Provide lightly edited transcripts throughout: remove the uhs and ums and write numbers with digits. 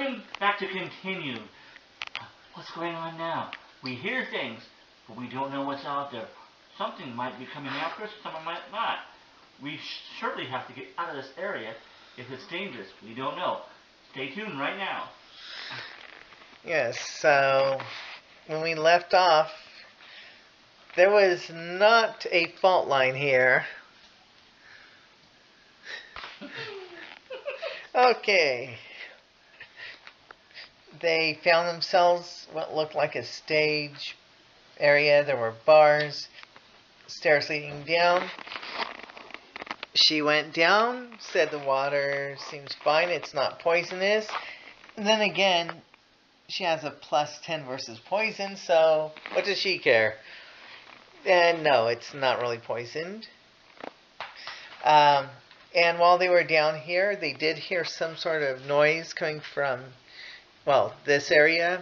coming back to continue. What's going on now? We hear things, but we don't know what's out there. Something might be coming after us, someone might not. We certainly have to get out of this area if it's dangerous. We don't know. Stay tuned right now. Yes, so when we left off, there was not a fault line here. Okay. They found themselves what looked like a stage area. There were bars, stairs leading down. She went down, said the water seems fine, it's not poisonous. And then again, she has a +10 versus poison, so what does she care? And no, it's not really poisoned. And while they were down here, they did hear some sort of noise coming from, well, this area.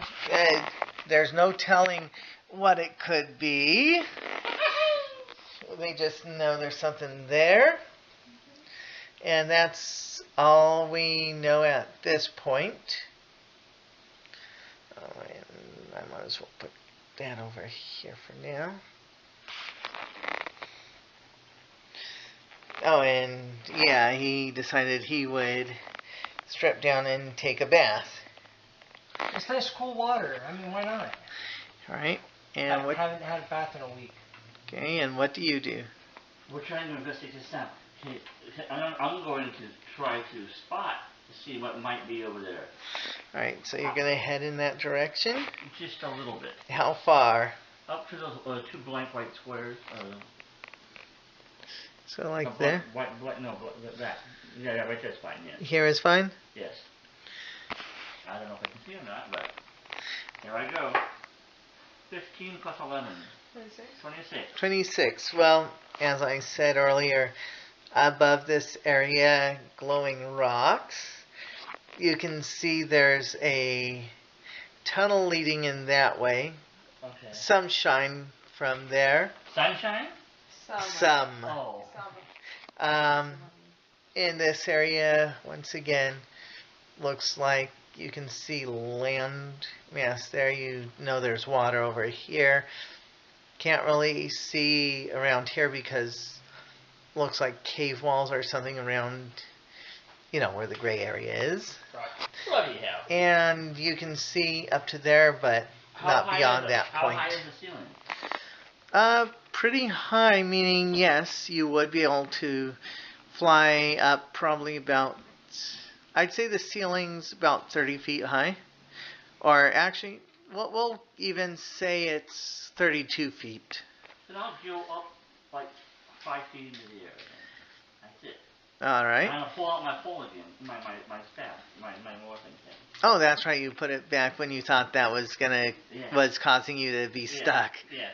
There's no telling what it could be. They just know there's something there. And that's all we know at this point. Oh, and I might as well put that over here for now. Oh, and yeah, he decided he would strip down and take a bath. It's nice cool water. I mean, why not? All right. And I haven't had a bath in a week. Okay, and what do you do? We're trying to investigate this now. I'm going to try to spot to see what might be over there. All right, so you're going to head in that direction? Just a little bit. How far? Up to those two blank white squares. So like there? That. Yeah, right there's fine, yes. Here is fine? Yes. I don't know if I can see or not, but here I go. 15 plus 11. 26. 26. Well, as I said earlier, above this area, glowing rocks, you can see there's a tunnel leading in that way. Okay. Some shine from there. Sunshine? Some. Oh. In this area, once again, looks like you can see land mass there. You know there's water over here. Can't really see around here because looks like cave walls or something around, you know, where the gray area is. Bloody hell. And you can see up to there, but not beyond that point. How high is the ceiling? Pretty high, meaning yes, you would be able to fly up probably about, I'd say the ceiling's about 30 feet high. Or actually, we'll even say it's 32 feet. Then I'll go up like 5 feet into the air. That's it. All right. I'm going to pull out my pole again, my staff, my morphing thing. Oh, that's right. You put it back when you thought that was was causing you to be stuck. Yes.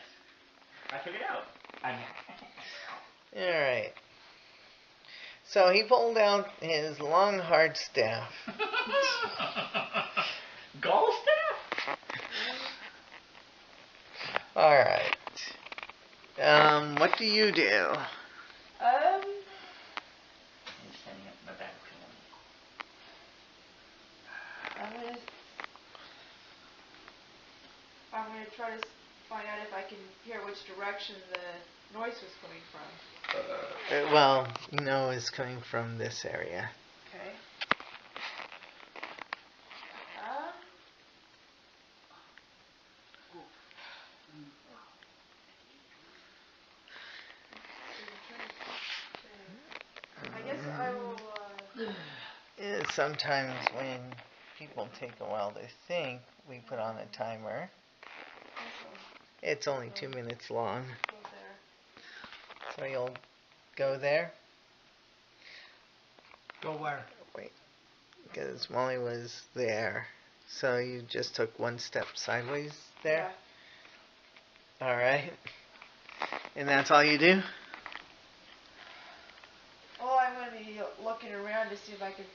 I figured it out. All right. So he pulled out his long, hard staff. Gall staff? All right. What do you do? I'm standing up my back. I'm gonna try to find out if I can hear which direction the noise was coming from. Well, you know it's coming from this area. Okay. I guess I will. Sometimes when people take a while to think, we put on a timer. It's only 2 minutes long. Go there. So you'll go there? Go where? Wait. Because Molly was there. So you just took one step sideways there? Yeah. Alright. And that's all you do? Oh, I'm going to be looking around to see if I can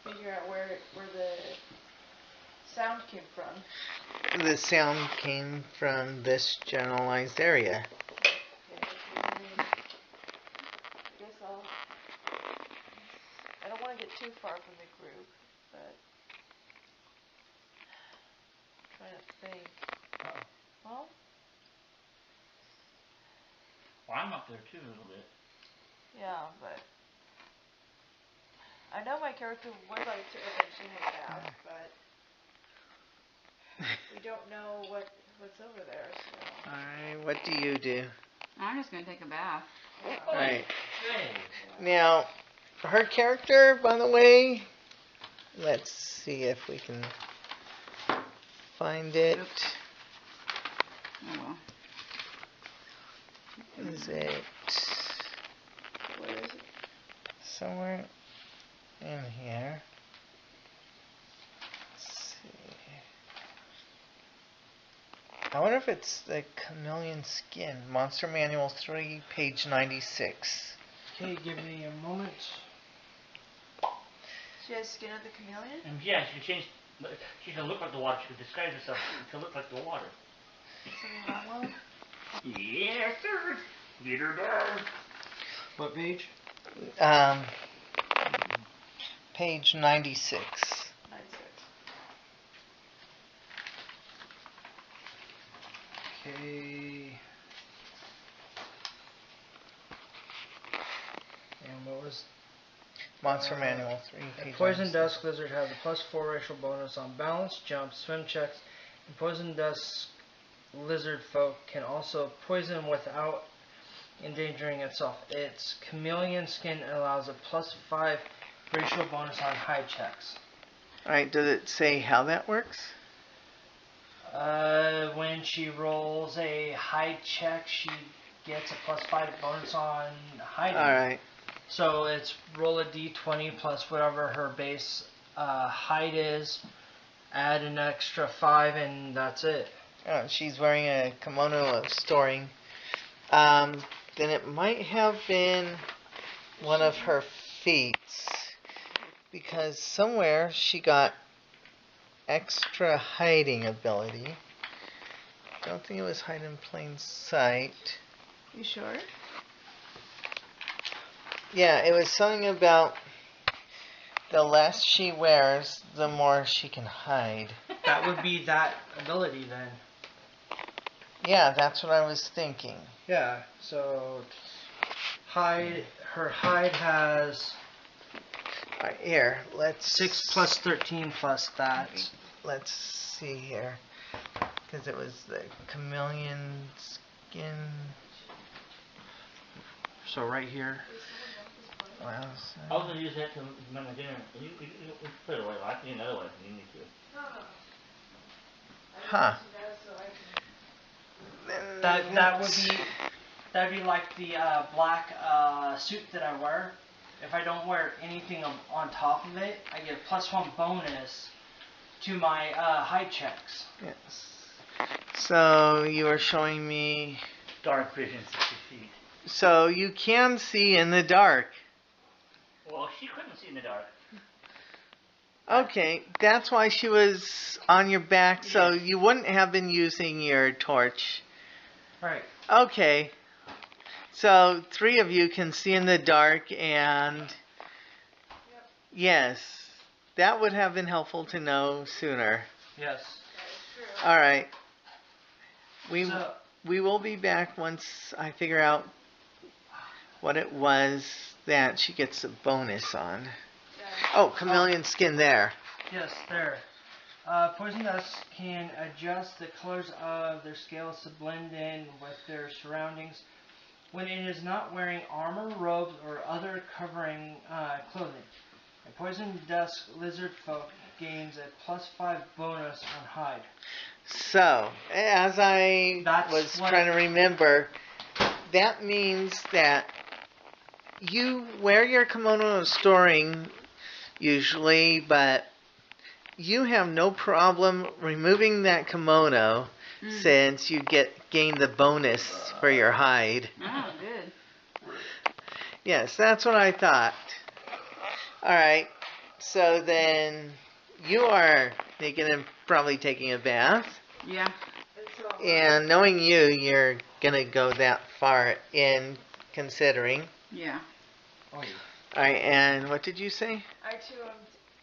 figure out where the sound came from. The sound came from this generalized area. I don't want to get too far from the group. but trying to think. Uh-oh. Well, Well, I'm up there too a little bit. yeah, but I know my character would like to eventually have a bath, but we don't know what's over there. So. Alright, what do you do? I'm just gonna take a bath. Right. Hey. Now, her character, by the way, let's see if we can find it. Oh well. Is it Where is it? somewhere in here? Let's see. I wonder if it's the Chameleon Skin. Monster Manual 3, page 96. Okay, give me a moment. She has skin of the chameleon? And yeah, she can change. She can look like the water. She can disguise herself to look like the water. Something wrong with it? Yes, sir. Leader does. What page? Page 96. 96. Okay. And what was Monster Manual 3, a page poison 96. dusk lizard has a +4 racial bonus on balance, jump, swim checks. And poison dusk lizard folk can also poison without endangering itself. Its chameleon skin allows a +5 racial bonus on hide checks. Alright, does it say how that works? When she rolls a hide check, she gets a +5 bonus on hiding. Alright. So it's roll a d20 plus whatever her base height is, add an extra 5, and that's it. Oh, she's wearing a kimono of storing. Then it might have been one of her feats, because somewhere she got extra hiding ability. Don't think it was hide in plain sight. You sure? Yeah, it was something about the less she wears, the more she can hide. That would be that ability then. Yeah, that's what I was thinking. Yeah, so hide, her hide has Alright, here, let's 6 plus 13 plus that. Let's see here, because it was the chameleon skin. So right here. Wow, I was gonna use that to make my dinner. You put it away. I can use another one if you need to. Huh. That'd be like the black suit that I wear. If I don't wear anything on top of it, I get a +1 bonus to my hide checks. Yes. So you were showing me. Dark vision 60 feet. So you can see in the dark. Well, she couldn't see in the dark. Okay, that's why she was on your back, so Yes. you wouldn't have been using your torch. Right. Okay. So 3 of you can see in the dark, and yes, that would have been helpful to know sooner. Yes. All right. So, We will be back once I figure out what it was that she gets a bonus on. Oh, chameleon skin there. yes, there. Poison dust can adjust the colors of their scales to blend in with their surroundings when it is not wearing armor, robes, or other covering clothing. A poison dust lizard folk gains a +5 bonus on hide. So, as I That's was what- trying to remember, that means that you wear your kimono of storing usually, but you have no problem removing that kimono since you gain the bonus for your hide. Oh, good. Yes, that's what I thought. Alright, so then you are naked and probably taking a bath. Yeah. And knowing you, you're gonna go that far in considering. Yeah. Oh, yeah. Alright, and what did you say? I too am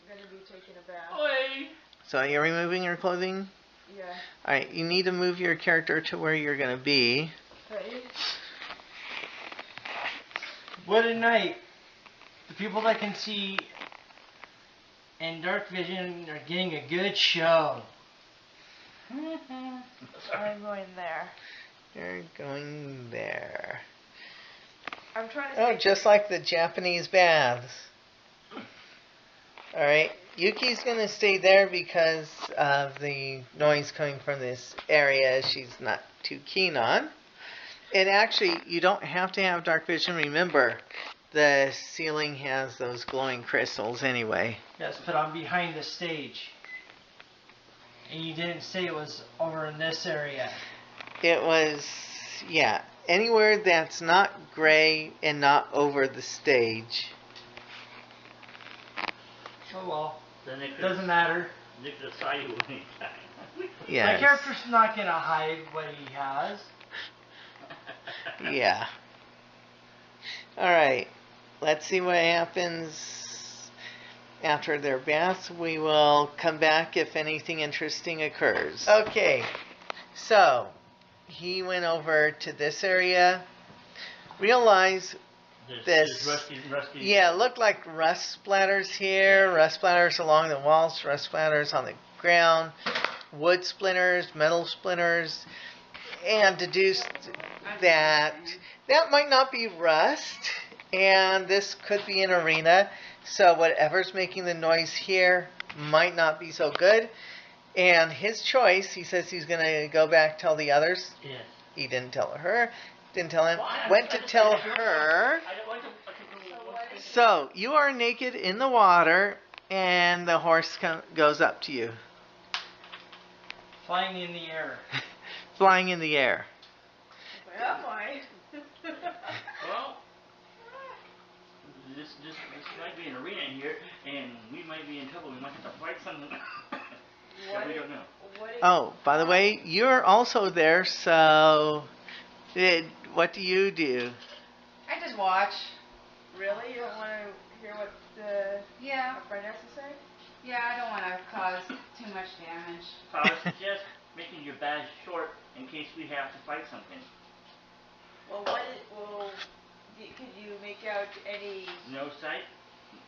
gonna be taking a bath. Oi! So you're removing your clothing? Yeah. Alright, you need to move your character to where you're going to be. Okay. What a night. The people that can see in dark vision are getting a good show. I'm going there. You're going there. I'm trying to Oh, stay. just like the Japanese baths. Alright, Yuki's going to stay there because of the noise coming from this area she's not too keen on. And actually, you don't have to have dark vision. Remember, the ceiling has those glowing crystals anyway. Yes, but I'm behind the stage. And you didn't say it was over in this area. It was, yeah, anywhere that's not gray and not over the stage. Oh well, Then they could, doesn't matter. they could saw you anytime. My Yes. character's not gonna hide what he has. Yeah. Alright. Let's see what happens after their baths. We will come back if anything interesting occurs. Okay. So, he went over to this area. Realize, There's This- rusty. yeah, it looked like rust splatters here, rust splatters along the walls, rust splatters on the ground, wood splinters, metal splinters, and deduced that that might not be rust, and this could be an arena, so whatever's making the noise here might not be so good. And his choice, he says he's going to go back, tell the others. Yes. He didn't tell her, didn't tell him, Why? went to I just- tell I her. don't want to. Okay, So, you are naked in the water, and the horse goes up to you, Flying in the air. flying in the air. Where am I? Well, this might be an arena in here, and we might be in trouble. We might have to fight something. Yeah, we don't know. What is, Oh, by the way, you're also there, so what do you do? I just watch. really? You don't want to hear what the Yeah. my friend has to say? Yeah, I don't want to cause too much damage. So I would suggest making your badge short in case we have to fight something. Well, could you make out any? No sight,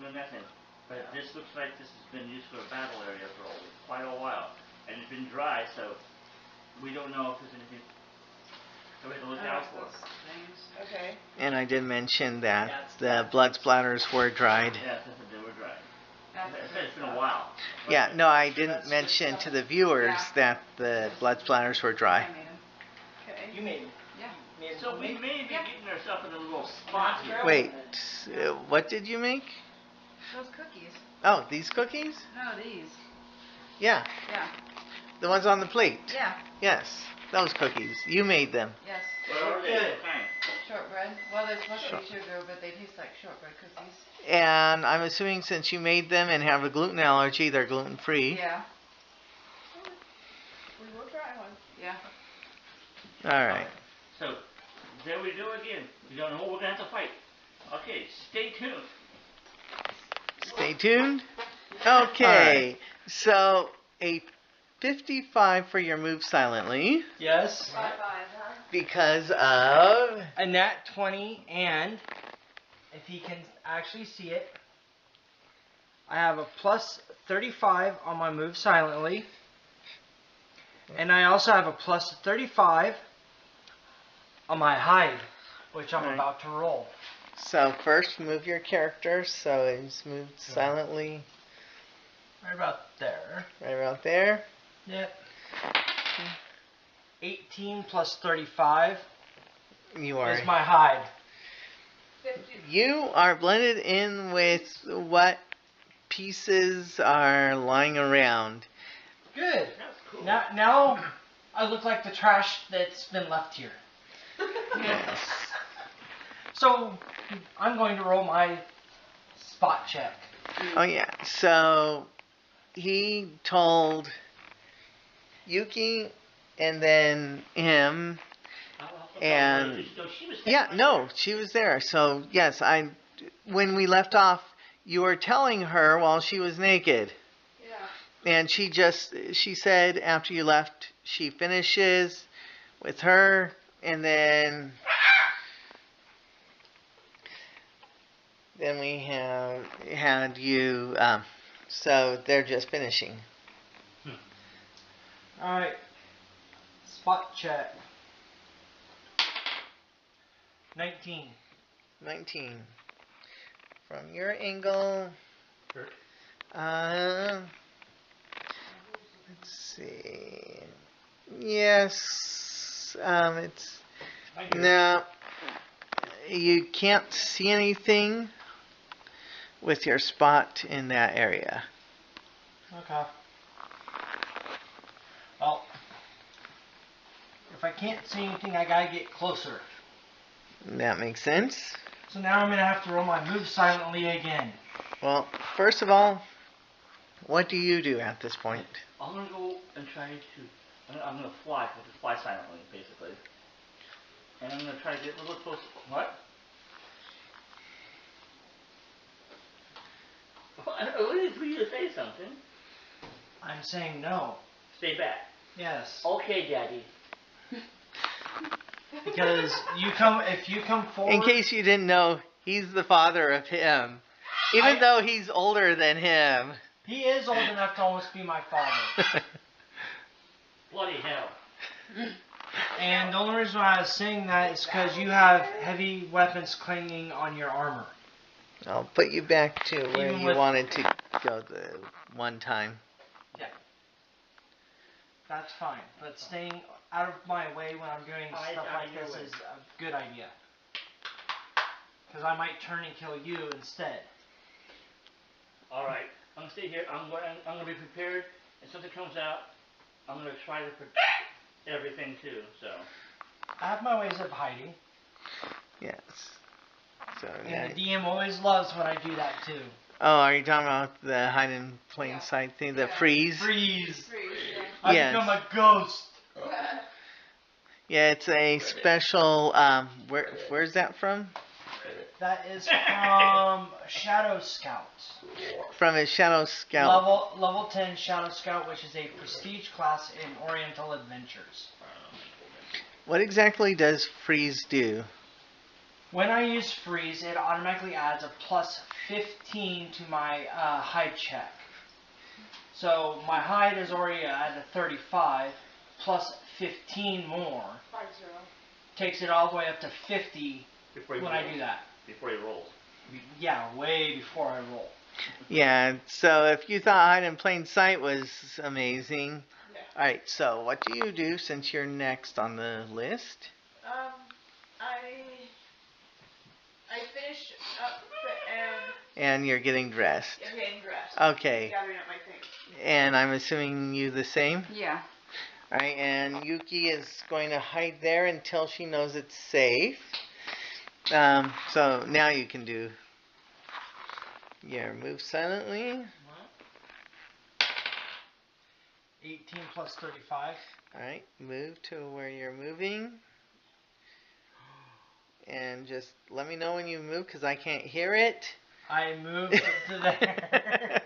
no nothing. But this looks like this has been used for a battle area for quite a while, and it's been dry, so we don't know if there's anything that we have to look out for. Those things. Okay. And I did mention that the blood splatters were dried. Yeah, since they were dry. That's I said it's been a while. Yeah, no, I didn't mention to the viewers Yeah. that the blood splatters were dry. I made 'em. Okay. You made Yeah. made So we may be Yeah. getting ourselves in a little spot here. Wait, what did you make? Those cookies. Oh, these cookies? No, these. Yeah, Yeah. the ones on the plate. Yeah. Yes, those cookies. You made them. Yes. What are they? What kind? Shortbread. Well, they're supposed to be sugar, but they taste like shortbread cookies. And I'm assuming since you made them and have a gluten allergy, they're gluten free. Yeah. We will try one. Yeah. All right. So, there we go again. We don't know what we're going to have to fight. Okay, stay tuned. Stay tuned. Okay, so a 55 for your move silently Yes. 5-5, huh? because of A nat 20, and if he can actually see it, I have a plus 35 on my move silently. And I also have a plus 35 on my hide, which I'm Alright. about to roll. so first move your character, so it's moved silently Right about there. right about there. Yep. 18 plus 35 You are is my hide. 50. you are blended in with what pieces are lying around. Good. That's cool. Now I look like the trash that's been left here. Yes. So I'm going to roll my spot check. Oh yeah. So he told Yuki and then him. And So she was yeah, no, she was there. So yes, when we left off, you were telling her while she was naked. Yeah. And she said after you left, she finishes with her, and then we have had you, so they're just finishing. Alright. Spot check. 19. 19. From your angle, Sure. let's see. Yes, it's, no, you can't see anything with your spot in that area. Okay. Well, if I can't see anything, I gotta get closer. That makes sense. So now I'm gonna have to roll my move silently again. Well, first of all, what do you do at this point? I'm gonna go and try to. I'm gonna fly. I'll just fly silently, basically. And I'm gonna try to get a little close. What? I waited for you to say something. I'm saying no. Stay back. Yes. Okay, Daddy. Because if you come forward. In case you didn't know, he's the father of him. Even though he's older than him. He is old enough to almost be my father. Bloody hell. And the only reason why I was saying that is because you have heavy weapons clinging on your armor. I'll put you back to where Even you with- wanted to go the one time. That's fine. But staying out of my way when I'm doing I- stuff I like knew this it. is a good idea. Because I might turn and kill you instead. All right. I'm gonna stay here. I'm gonna be prepared. If something comes out, I'm gonna try to protect everything too. So. I have my ways of hiding. Yes. So now, And the DM always loves when I do that too. oh, are you talking about the hide in plain sight thing? The Yeah. freeze? Freeze! Freeze, yeah. I Yes. become a ghost! Yeah, it's a special. Where's that from? That is from Shadow Scout. From his Shadow Scout. Level 10 Shadow Scout, which is a prestige class in Oriental Adventures. What exactly does freeze do? When I use freeze, it automatically adds a plus 15 to my hide check. So my hide is already at a 35, plus 15 more 5-0. takes it all the way up to 50 Before he when rolls. I do that. Before he rolls. Yeah, way before I roll. Yeah, so if you thought hide in plain sight was amazing. Yeah. Alright, so what do you do since you're next on the list? I finished up and And you're getting dressed. I'm getting dressed. Okay, Gathering up my things. and I'm assuming you the same? Yeah. Alright, and Yuki is going to hide there until she knows it's safe. So now you can do your move silently. 18 plus 35. Alright, move to where you're moving. And just let me know when you move because I can't hear it. I moved to there.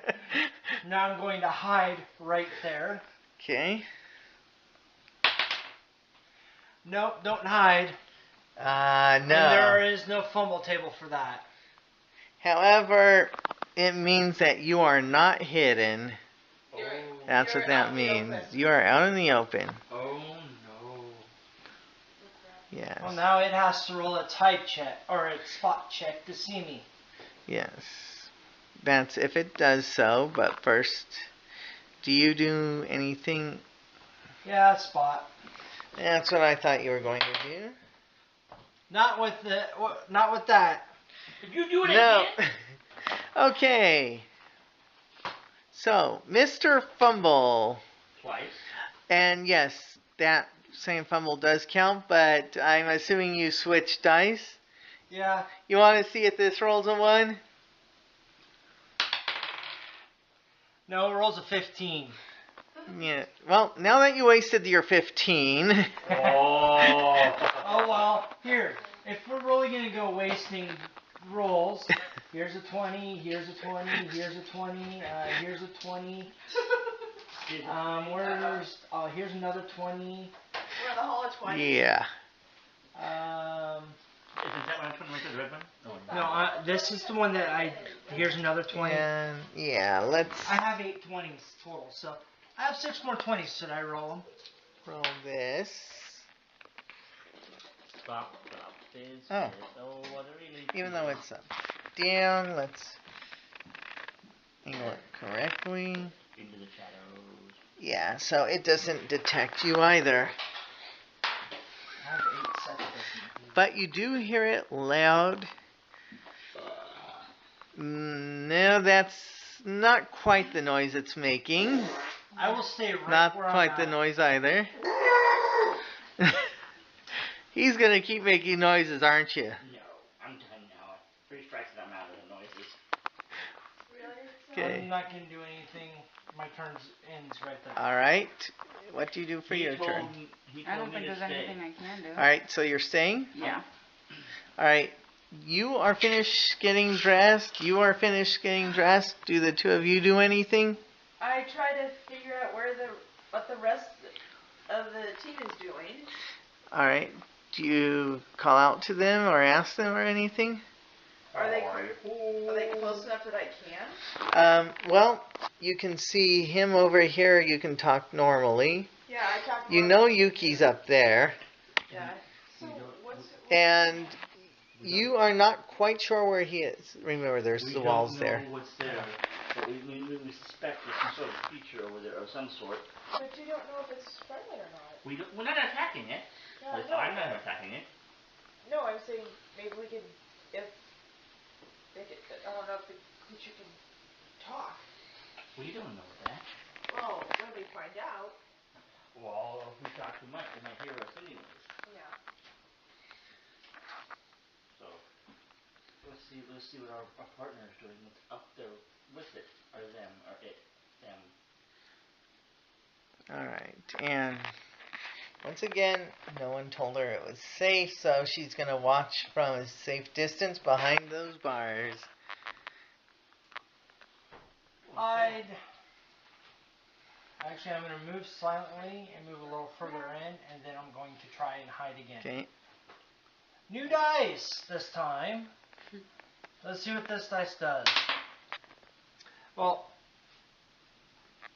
Now I'm going to hide right there. Okay. Nope, don't hide. No. And there is no fumble table for that. However, it means that you are not hidden. You're- That's you're what that out in the means. open. You are out in the open. Oh no. Yes. Well, now it has to roll its hide check, or its spot check to see me. Yes. That's if it does so, but first, do you do anything? Yeah, spot. That's what I thought you were going to do. Not with that. Did you do it No. again? Okay. So, Mr. Fumble. Twice. And yes, that same fumble does count, but I'm assuming you switched dice. Yeah. You want to see if this rolls a 1? No, it rolls a 15. Yeah. Well, now that you wasted your 15. Oh. Oh well. Here, if we're really gonna go wasting rolls, Here's a 20. Here's a 20. Here's a 20. Here's a 20. Where's? Oh, here's another 20. We're in the hall of 20. Yeah. Isn't that one I'm right there, the red one? No, this is the one that I. Here's another 20. And yeah, let's I have 8 20s total, so I have 6 more 20s. Should I roll them? roll this. Stop, fizz, Oh. fizz. Oh, what a relief. Even though it's up, down, let's angle it correctly. Into the shadows. Yeah, so it doesn't detect you either. I have 8 sets. But you do hear it loud. No, that's not quite the noise it's making. I will stay right Not where I'm quite at. the noise either. He's gonna keep making noises, aren't you? No, I'm done now. 3 strikes and I'm out of the noises. Really? Okay. I'm not gonna do anything. My turn ends right there. Alright. What do you do for He your told turn? me- he I told don't me think to there's stay. anything I can do. Alright, so you're staying? Yeah. Alright. You are finished getting dressed. You are finished getting dressed. Do the two of you do anything? I try to figure out what the rest of the team is doing. Alright. Do you call out to them or ask them or anything? Are they close enough that I can? Well, you can see him over here. You can talk normally. Yeah, I talked. You know Yuki's up there. Yeah. So We don't- what's And you are not quite sure where he is. Remember, there's We the don't walls know there. what's there, but we suspect there's some sort of feature over there of some sort. But you don't know if it's friendly or not. We're not attacking it. Yeah, At least I'm not attacking it. No, I'm saying maybe we can, if I don't know if the creature can talk. We don't know that. Well, when we find out. Well, if we talk too much, they might hear us anyways. Yeah. So let's see what our partner is doing. What's up there with it, or them, or it, them. Alright, and once again, no one told her it was safe, so she's gonna watch from a safe distance behind those bars. Actually, I'm going to move silently and move a little further in, and then I'm going to try and hide again. Okay. New dice this time. Let's see what this dice does. Well,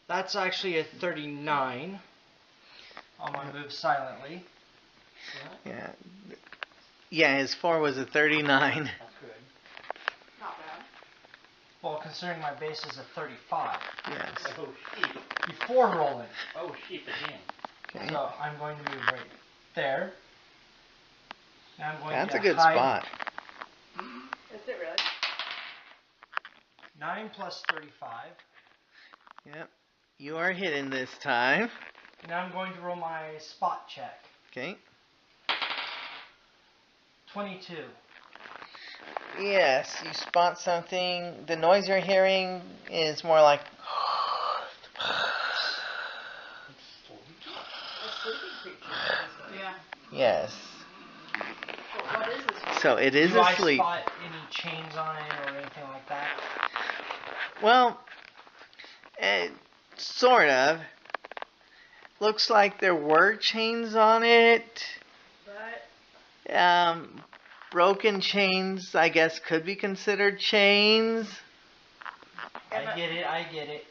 that's actually a 39. I'm going to move silently. Yeah. Yeah, his 4 was a 39. That's good. Not bad. Well, considering my base is a 35. Yes. Oh sheep. Before rolling. Oh sheep again. Okay. So I'm going to move right there. Now I'm going That's to a good hide. spot. Is it really? 9 plus 35. Yep. You are hidden this time. Now I'm going to roll my spot check. Okay. 22. Yes, you spot something. The noise you're hearing is more like A sleeping creature. Yeah. yes. But what is this one? So it is Do asleep. I spot any chains on it or anything like that? Well, sort of. Looks like there were chains on it. But Broken chains, I guess, could be considered chains. I get it.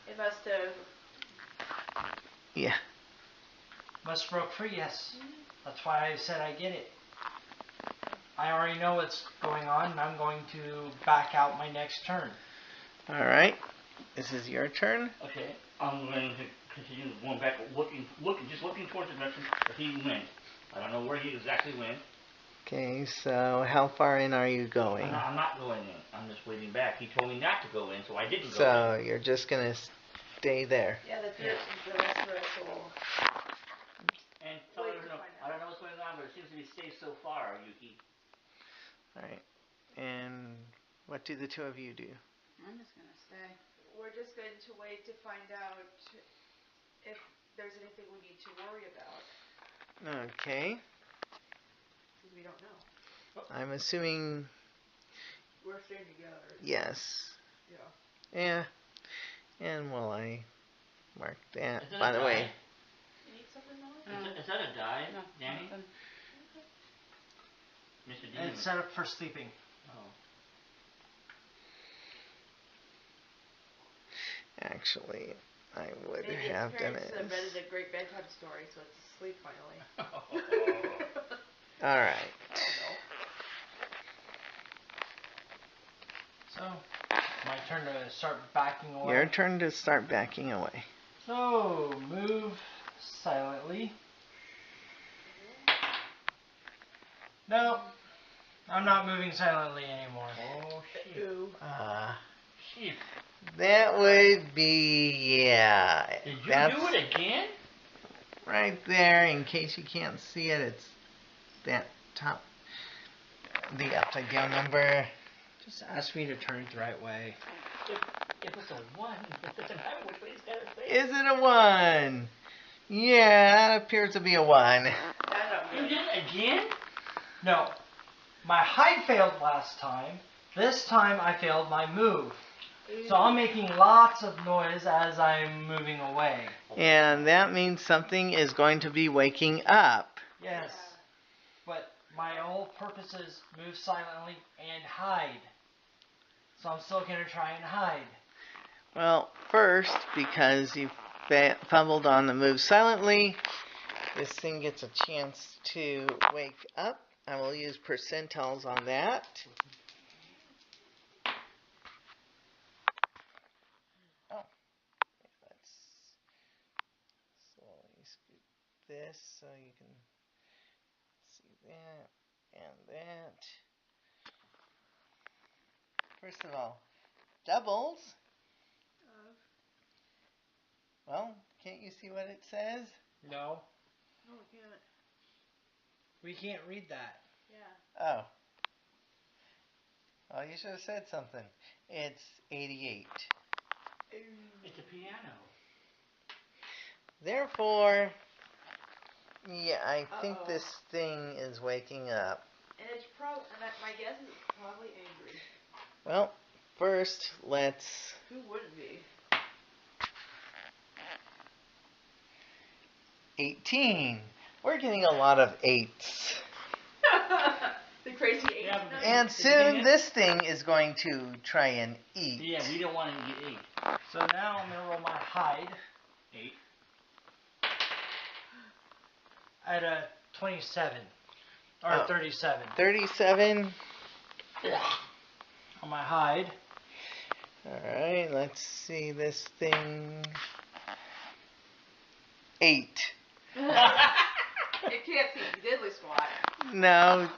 it must have. Yeah. Must broke free, yes. That's why I said I get it. I already know what's going on, and I'm going to back out my next turn. All right. This is your turn. Okay, I'm going to continue going back, just looking towards the direction that he went. I don't know where he exactly went. Okay, so how far in are you going? I'm not going in. I'm just waiting back. He told me not to go in, so I didn't go in. So you're just gonna stay there. Yeah, the rest of us will. And tell Wait her, to no, find I don't know what's going on, but it seems to be safe so far, Yuki. All right. And what do the two of you do? I'm just gonna stay. We're just going to wait to find out if there's anything we need to worry about. Okay. Because we don't know. I'm assuming we're staying together. Yes. Yeah. Yeah. And will I mark that? Is that By a the die? way, You need something, Mom? Is that a die, No, Danny? nothing. Mr. Demon. It's set up for sleeping. Oh. actually, I would Maybe have his done parents it. read a great bedtime story, so it's asleep finally. All right. So, my turn to start backing away. Your turn to start backing away. So, move silently. No, I'm not moving silently anymore. Oh, sheep. Ooh. Sheep. That would be, yeah. Did you That's do it again? right there. In case you can't see it, it's that top, the upside down number. Just ask me to turn it the right way. If it's a 1, it doesn't matter which way it's got to say. Is it a 1? Yeah, it appears to be a 1. That's not You good. did it again? No, my hide failed last time. This time I failed my move. So I'm making lots of noise as I'm moving away. And that means something is going to be waking up. Yes. But my whole purpose is move silently and hide. So I'm still going to try and hide. Well, first, because you fumbled on the move silently, this thing gets a chance to wake up. I will use percentiles on that. Oh, let's slowly scoot this so you can see that and that. First of all, doubles. Well, can't you see what it says? No, No, we can't. we can't read that. Yeah. Oh. Oh, you should have said something. It's 88. It's a piano. Therefore, yeah, I think Uh-oh. this thing is waking up. And it's probably, my guess is it's probably angry. Well, first, let's... Who wouldn't be? 18. We're getting a lot of 8s. The crazy eight. Yeah, tonight? And Is it soon in? this thing is going to try and eat. Yeah, we don't want him to get 8. So now I'm going to roll my hide 8. at a 27. Or Oh. 37. 37. On my hide. Alright, let's see this thing. 8. It can't see diddly squat. No,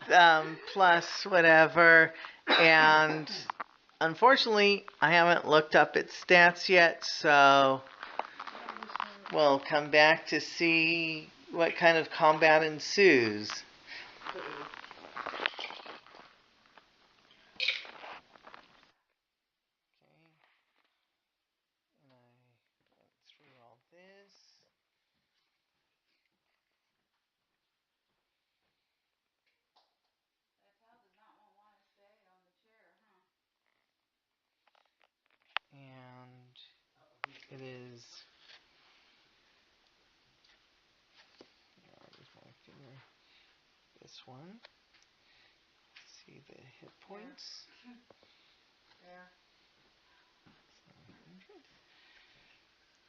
plus whatever. And unfortunately, I haven't looked up its stats yet, so we'll come back to see what kind of combat ensues. Okay. And I went through all this. And it is. I'll use my finger. This one. See the hit points. Yeah.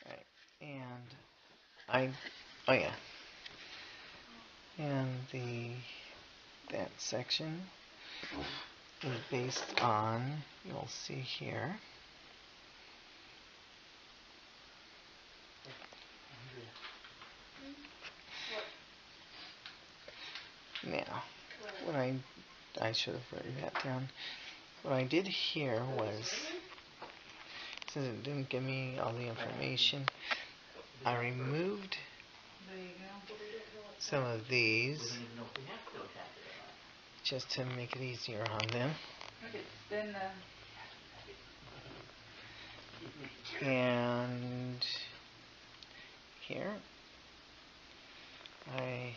700. Right, and oh yeah, and that section is based on, you'll see here. Now, what I should have written that down. What I did here was, since it didn't give me all the information, I removed There you go. some of We these don't even know if we have to attack it or not. just to make it easier on them. Okay, then And here I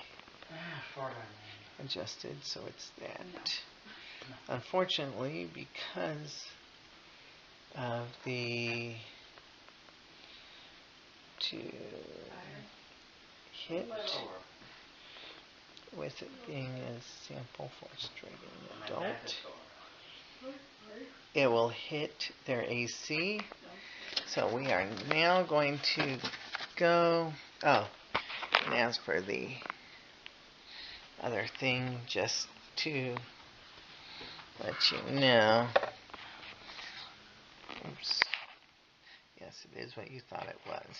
Far down. adjusted so it's that. unfortunately, because of the to hit with it being a sample for straight in adult, it will hit their AC. So we are now going to go, and as for the other thing, just to let you know, oops, yes, it is what you thought it was.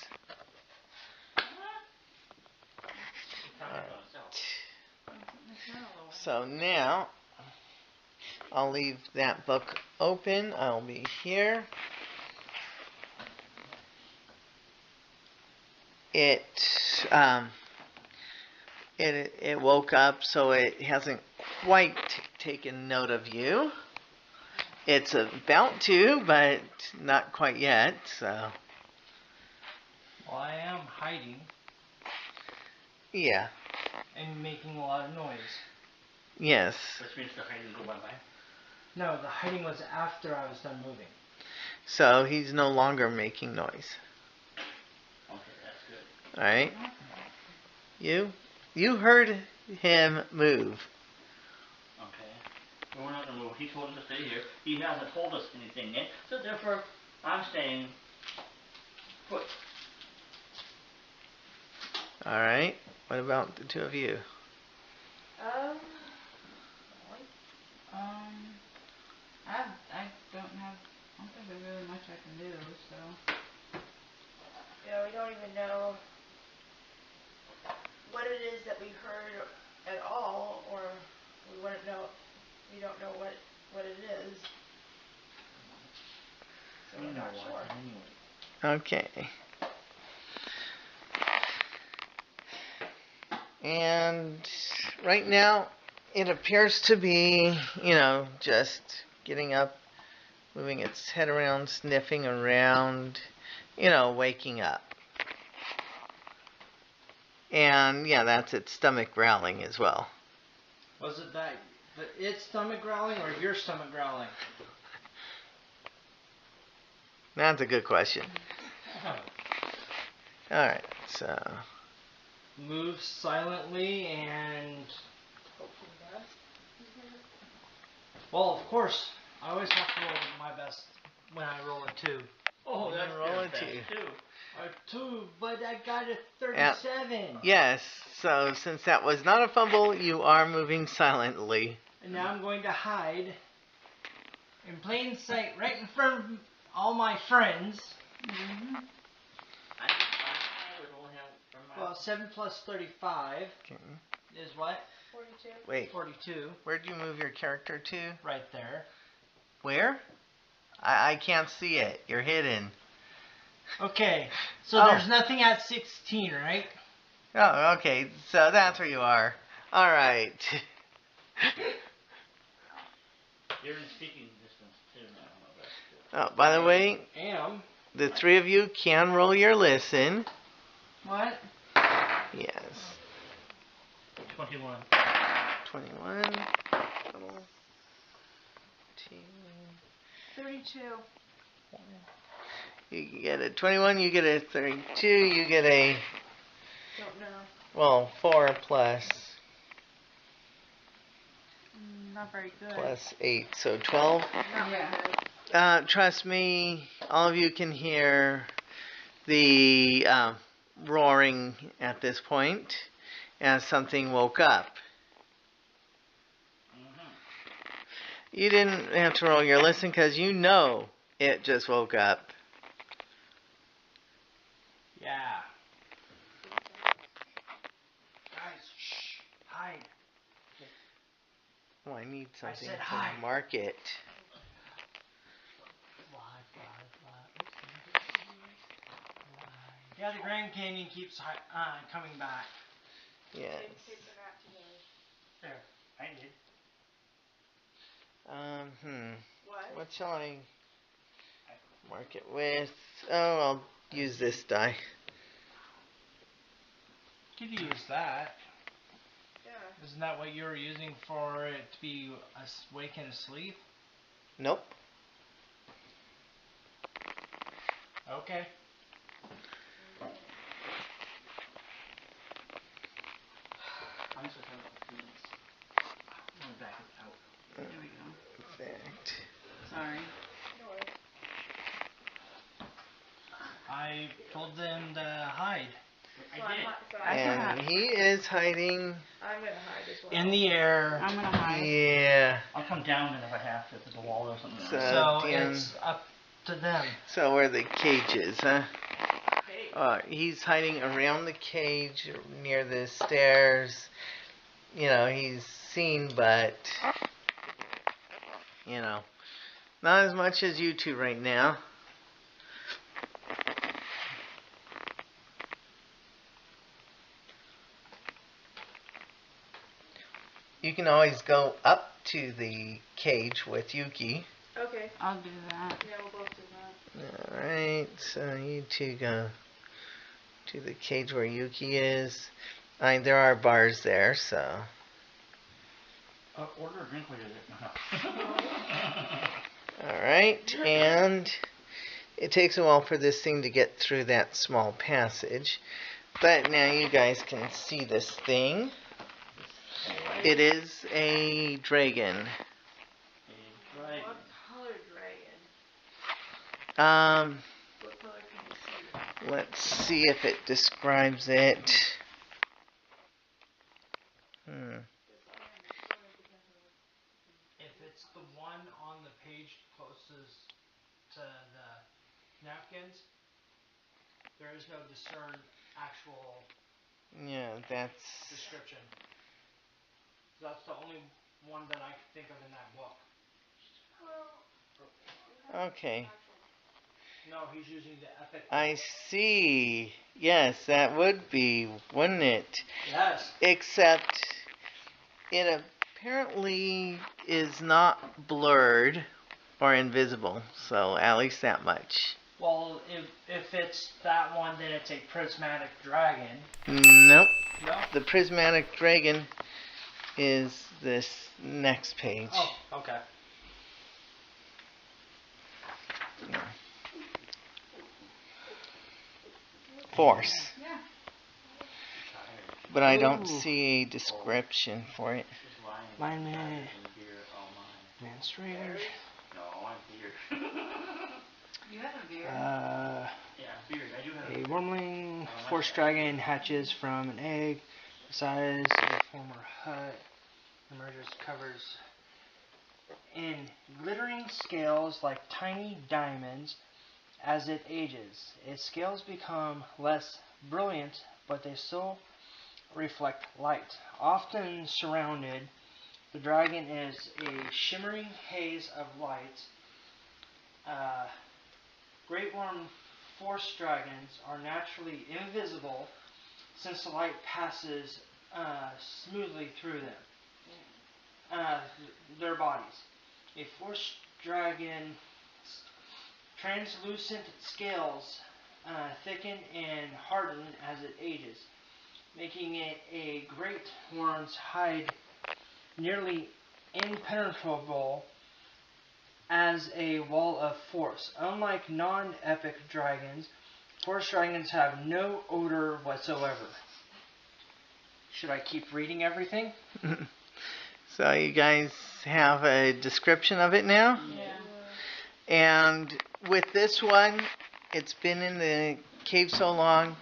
So now, I'll leave that book open. I'll be here. It woke up, so it hasn't quite taken note of you. It's about to, but not quite yet. So. Well, I am hiding Yeah. and making a lot of noise. Yes. Which means the hiding go bye-bye. No, the hiding was after I was done moving. So he's no longer making noise. Okay, that's good. All right. You heard him move. Okay. But we're not going to move. He told us to stay here. He hasn't told us anything yet, so therefore, I'm staying put. All right. What about the two of you? I don't think there's really much I can do, so. Yeah, we don't even know what it is that we heard at all, or we wouldn't know. We don't know what it is. So we're not sure. Okay. And right now, it appears to be, just getting up, moving its head around, sniffing around, waking up. And yeah, that's its stomach growling as well. Was it its stomach growling or your stomach growling? That's a good question. Alright, so. Move silently and. Well, of course, I always have to roll my best when I roll a 2. Oh, that's roll a good. 2. A 2, but I got a 37. Yes, so since that was not a fumble, you are moving silently. And now I'm going to hide in plain sight right in front of all my friends. Mm-hmm. Well, 7 plus 35 Okay. is what? 42. Wait, 42. where'd you move your character to? Right there. Where? I can't see it. You're hidden. Okay, so there's nothing at 16, right? Oh, okay. So that's where you are. All right. You're in speaking distance too now. Oh, by the way, Am. the three of you can roll your listen. What? Yes. 21. 21. 32. You get a 21, you get a 32, you get a, Don't know. well, 4 plus Not very good. plus 8, so 12. Not Yeah. very good. Trust me, all of you can hear the roaring at this point as something woke up. You didn't have to roll your listen because you know it just woke up. Yeah. Guys, shh. Hide. Oh, I need something said to hi. mark it. Yeah, the Grand Canyon keeps coming back. Yes. There, I did. What? What shall I mark it with? Oh, I'll use this die. Could use that. Yeah. Isn't that what you were using for it to be awake and asleep? Nope. Okay. I'm just gonna have these. I'm gonna back it out. There we go. Perfect. Sorry. I told them to hide So I did. I can And he is hiding. I'm gonna hide as well. in the air. I'm gonna hide. Yeah. I'll come down then if I have to, if there's a wall or something. So- So Dan- it's up to them. So where the cage is, huh? Hey. He's hiding around the cage near the stairs. You know, he's seen, but you know, not as much as you two right now. You can always go up to the cage with Yuki. Okay. I'll do that. Yeah, we'll both do that. Alright, so you two go to the cage where Yuki is. I mean, there are bars there, so. Order a drink while you're there. Alright, and it takes a while for this thing to get through that small passage. But now you guys can see this thing. It is a dragon. Right. What color dragon? What color can you see? Let's see if it describes it. If it's the one on the page closest to the napkins, there is no discern actual Yeah, that's. description. That's the only one that I can think of in that book. Okay. No, he's using the epic. I see. Yes, that would be, wouldn't it? Yes. Except it apparently is not blurred or invisible, so at least that much. Well, if it's that one, then it's a prismatic dragon. Nope. No? The prismatic dragon is this next page. Oh, okay. Force. Yeah. But I don't Ooh. see a description for it. Lineman. Man Strange. No, I'm beard. You have a beard. Yeah, beard. I do have A wormling force dragon hatches from an egg the size of a former hut. Emerges, covers in glittering scales like tiny diamonds as it ages. Its scales become less brilliant, but they still reflect light. Often surrounded, the dragon is a shimmering haze of light. Great worm force dragons are naturally invisible since the light passes smoothly through them. Their bodies. A force dragon's translucent scales thicken and harden as it ages, making it a great worm's hide nearly impenetrable as a wall of force. Unlike non-epic dragons, force dragons have no odor whatsoever. Should I keep reading everything? So you guys have a description of it now? Yeah. And with this one, it's been in the cave so long,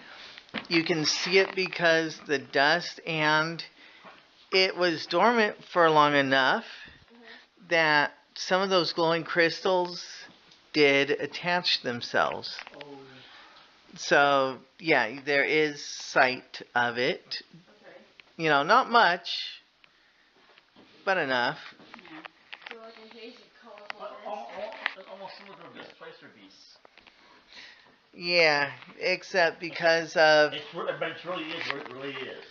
you can see it because the dust, and it was dormant for long enough that some of those glowing crystals did attach themselves. Oh. So, yeah, there is sight of it. Okay. You know, not much, but enough. Yeah. So like a hazy, colorful It's almost similar to a Displacer Beast. Yeah, except because of But it really is what it really is.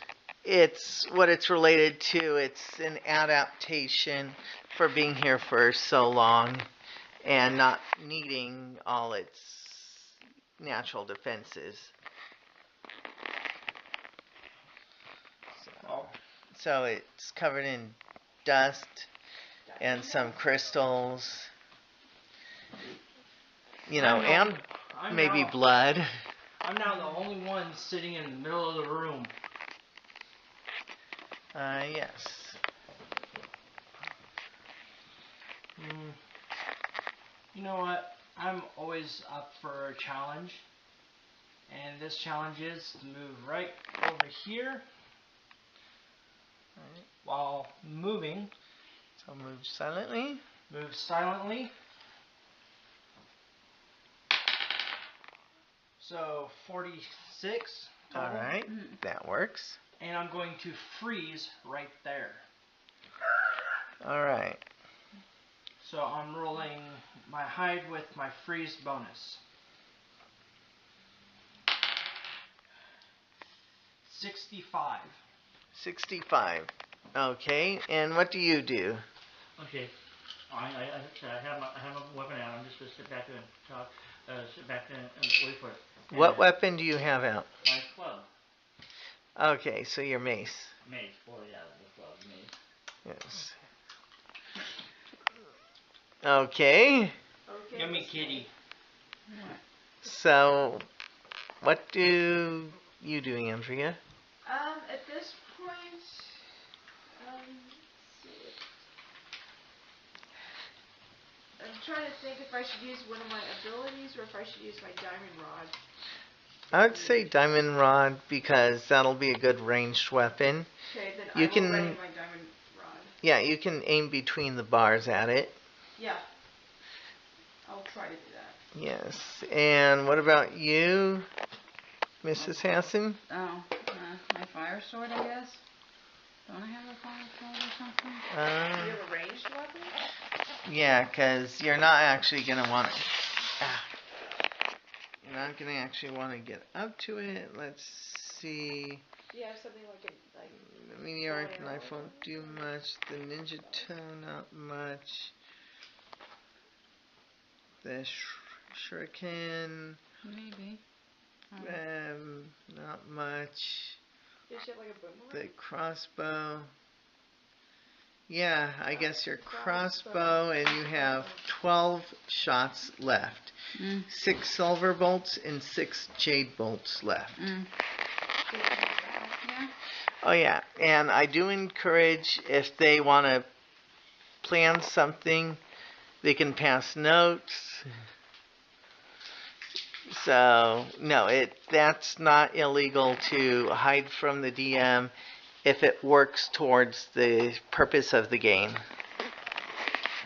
it's what it's related to. It's an adaptation for being here for so long and not needing all its natural defenses. So it's covered in dust and some crystals. You know, and maybe blood. I'm now the only one sitting in the middle of the room. Yes. You know what? I'm always up for a challenge. And this challenge is to move right over here while moving. So move silently. Move silently. So 46 total. Alright, that works. And I'm going to freeze right there. Alright. So I'm rolling my hide with my freeze bonus. 65. 65. Okay, and what do you do? Okay. I have my weapon out. I'm just gonna sit back there and talk. Sit back there and wait for it. What weapon do you have out? My club. Okay, so your mace. Mace. Well, yeah, the club. Mace. Yes. Okay. Okay. Yummy kitty. So, what do you do, Andrea? At this point, let's see. I'm trying to think if I should use one of my abilities or if I should use my diamond rod. I would say diamond rod because that'll be a good ranged weapon. Okay, then You I will can- ready my diamond rod. Yeah, you can aim between the bars at it. Yeah. I'll try to do that. Yes. And what about you, Mrs. Hassan? Oh, my fire sword, I guess. Don't I have a fire sword or something? Do you have a ranged weapon? Yeah, because you're not actually going to want to... You're not going to actually want to get up to it. Let's see... Do you have something like a The meteoric knife won't do much. The ninja toe, not much. The shuriken, Maybe. not much. Does she have like a boomerang? The crossbow. Yeah, I guess your crossbow, and you have 12 shots left. 6 silver bolts and 6 jade bolts left. Yeah. Oh yeah, and I do encourage if they want to plan something, they can pass notes. So no, that's not illegal to hide from the DM if it works towards the purpose of the game.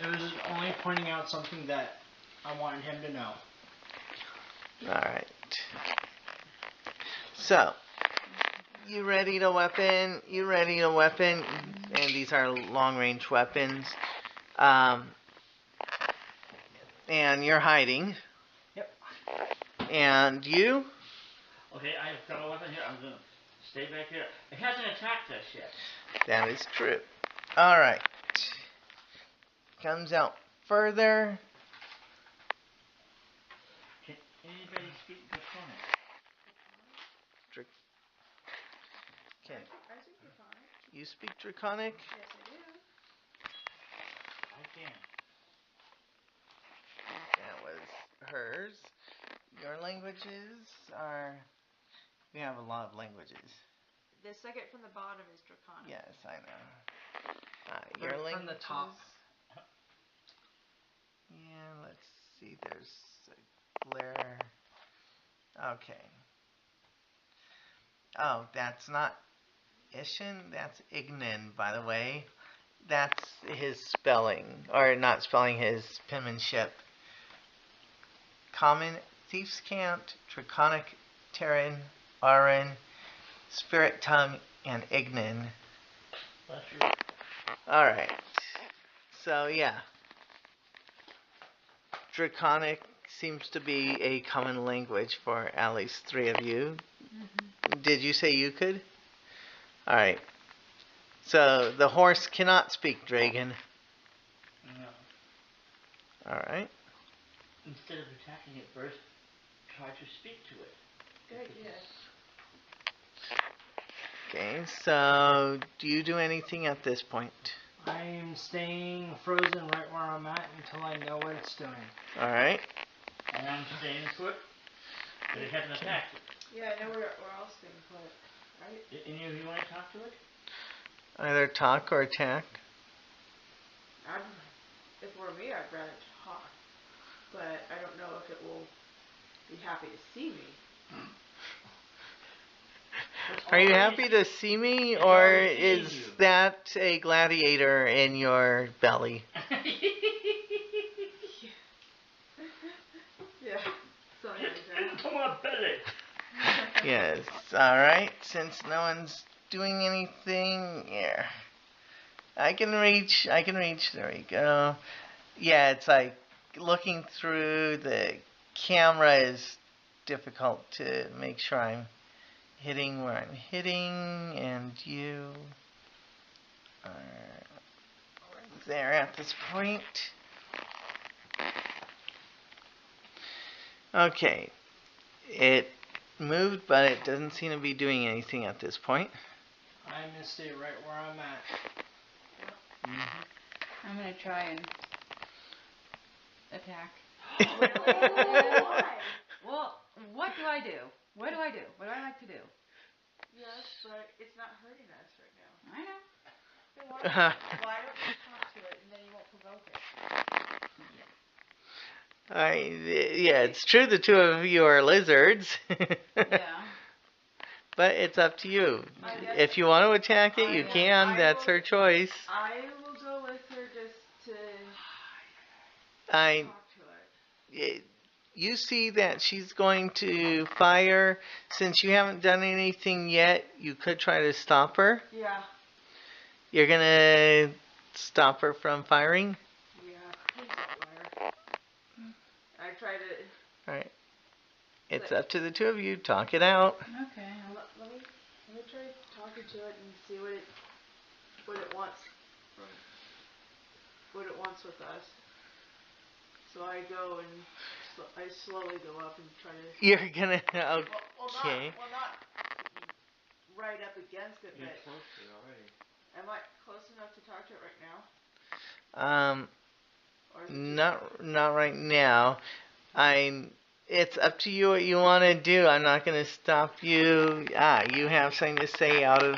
It was only pointing out something that I wanted him to know. Alright. So, you ready to weapon? You ready to weapon? And these are long range weapons. And you're hiding. Yep. And you? Okay, I have got a weapon here. I'm gonna stay back here. It hasn't attacked us yet. That is true. Alright. Comes out further. Can anybody speak Draconic? Okay. I think you're fine. You speak Draconic? Yes, I do. I can. That was hers. Your languages are... We have a lot of languages. The second from the bottom is Draconic. Yes, I know. Your languages... From the top. Yeah, let's see. There's a glare. Okay. Oh, that's not Ishin. That's Ignan, by the way. That's his spelling, or not spelling, his penmanship. Common, Thief's Cant, Draconic, Terran, Aran, Spirit Tongue, and Ignan. That's right. Alright. So, yeah. Draconic seems to be a common language for at least 3 of you. Did you say you could? Alright. So, the horse cannot speak Dragon. No. Alright. Instead of attacking it first, try to speak to it. Good idea. Okay, so do you do anything at this point? I'm staying frozen right where I'm at until I know what it's doing. Alright. And I'm staying put, but it hasn't attacked it. Yeah, I know we're all staying put, right? Any of you want to talk to it? Either talk or attack. If it were me, I'd rather talk. But I don't know if it will be happy to see me. Are you happy to see me, or is that a gladiator in your belly? Yeah, something like that. Come on, belly. Yes. Alright, since no one's doing anything, yeah. I can reach, there we go. Yeah, it's like looking through the camera is difficult to make sure I'm hitting where I'm hitting, and you are there at this point. Okay, it moved, but it doesn't seem to be doing anything at this point. I'm gonna stay right where I'm at. I'm gonna try and attack. Why? Well, what do I do? What do I do? What do I like to do? Yes, but it's not hurting us right now. I know. Then why don't you talk to it and then you won't provoke it? Yeah, it's true the two of you are lizards, Yeah. but it's up to you. I guess If you want to attack it, you can. That's her choice. I will go with her just to I, talk to it. you see that she's going to fire. Since you haven't done anything yet, you could try to stop her. Yeah. You're gonna stop her from firing. Yeah. Please don't fire. I tried to. Alright. It's up to the two of you. Talk it out. Okay. Let me try talking to it and see what it wants from what it wants with us. So I go and I slowly go up and try to. You're gonna. Well, not right up against it, You're but close to it already. am I close enough to talk to it right now? Or is it too Not right now. It's up to you what you want to do. I'm not gonna stop you. You have something to say out of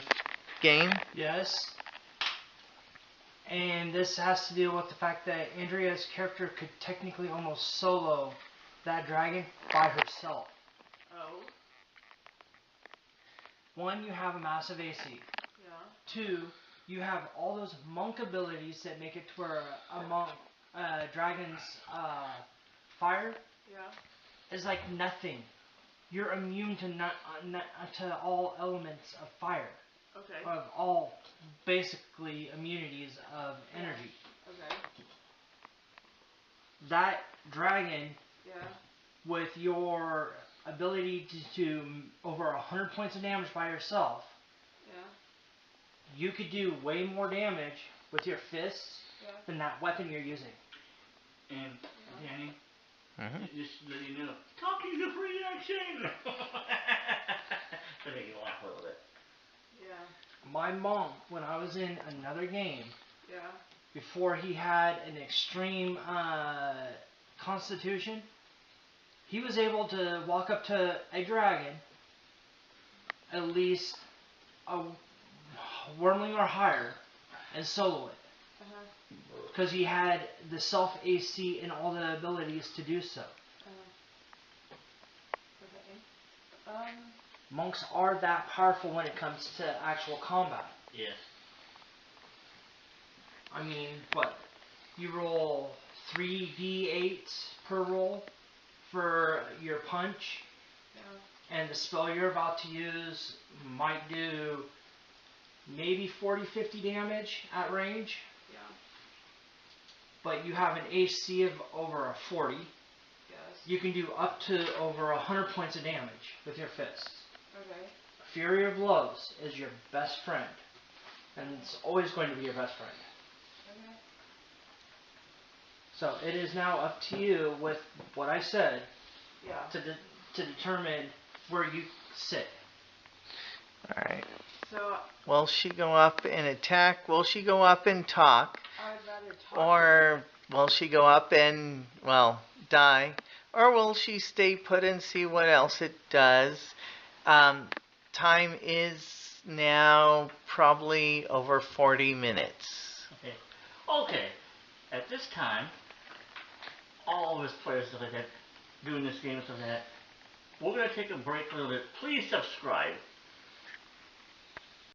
game? Yes. And this has to deal with the fact that Andrea's character could technically almost solo that dragon by herself. Oh, One, you have a massive AC. yeah. Two, you have all those monk abilities that make it to where a monk, dragon's fire Yeah. is like nothing. You're immune to to all elements of fire, Okay. of all basically immunities of energy. Okay. That dragon, Yeah. with your ability to over 100 points of damage by yourself, Yeah. you could do way more damage with your fists Yeah. than that weapon you're using. And Danny, Mm-hmm. just so you know, talking's a free action. To make you laugh a little bit. Yeah. My monk, when I was in another game, Yeah. before he had an extreme constitution, he was able to walk up to a dragon, at least a wormling or higher, and solo it. Because he had the self AC and all the abilities to do so. Okay. Monks are that powerful when it comes to actual combat. Yes. I mean, what? You roll 3d8 per roll for your punch, Yeah. and the spell you're about to use might do maybe 40-50 damage at range, Yeah. but you have an AC of over a 40. Yes. You can do up to over 100 points of damage with your fists. Okay. Fury of Blows is your best friend, and it's always going to be your best friend. Okay. So it is now up to you with what I said Yeah. to determine where you sit. Alright. So Will she go up and attack? Will she go up and talk? I'd rather talk. Or will she go up and, well, die? Or will she stay put and see what else it does? Time is now probably over 40 minutes. Okay. Okay. At this time, all of us players stuff like that, doing this game and stuff like that, we're gonna take a break a little bit. Please subscribe.